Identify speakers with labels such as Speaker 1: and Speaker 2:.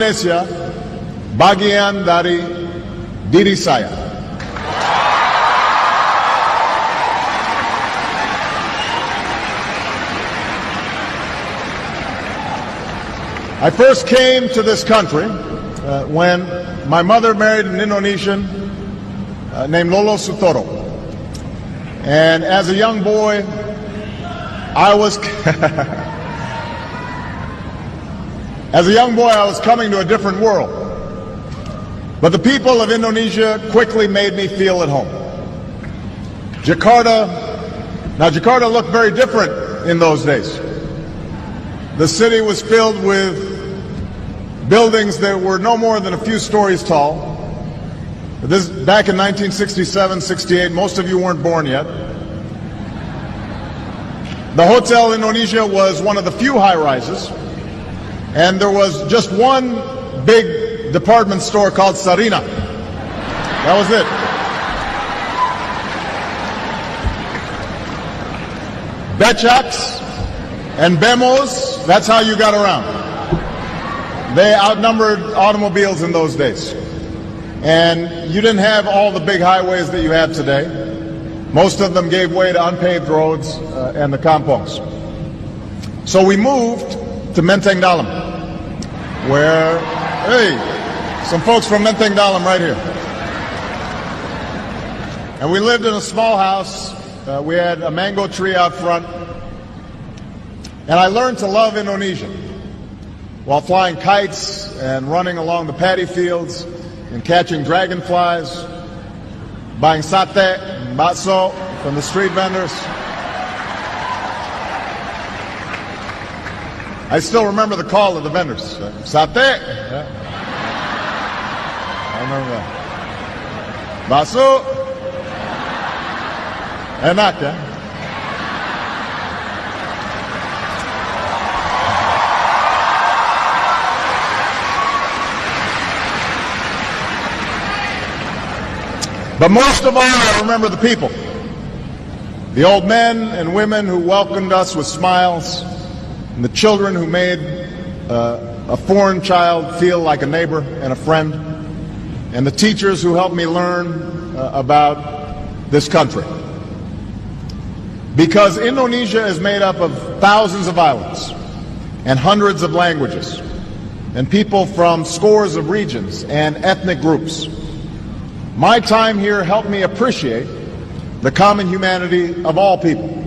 Speaker 1: Indonesia bagian dari diri saya. I first came to this country when my mother married an Indonesian named Lolo Sutoro. And as a young boy, I was coming to a different world. But the people of Indonesia quickly made me feel at home. Jakarta looked very different in those days. The city was filled with buildings that were no more than a few stories tall. This back in 1967, 68, most of you weren't born yet. The Hotel Indonesia was one of the few high-rises, and there was just one big department store called Sarina. That was it. Becaks and Bemos, that's how you got around. They outnumbered automobiles in those days. And you didn't have all the big highways that you have today. Most of them gave way to unpaved roads and the kampongs. So we moved to Menteng Dalam, where, hey, some folks from Menteng Dalam right here. And we lived in a small house. We had a mango tree out front. And I learned to love Indonesia while flying kites and running along the paddy fields and catching dragonflies, buying sate and bakso from the street vendors. I still remember the call of the vendors. Sate. Yeah. I remember that. Bakso. Enak, yeah? But most of all, I remember the people. The old men and women who welcomed us with smiles, and the children who made a foreign child feel like a neighbor and a friend, and the teachers who helped me learn about this country. Because Indonesia is made up of thousands of islands and hundreds of languages, and people from scores of regions and ethnic groups. My time here helped me appreciate the common humanity of all people.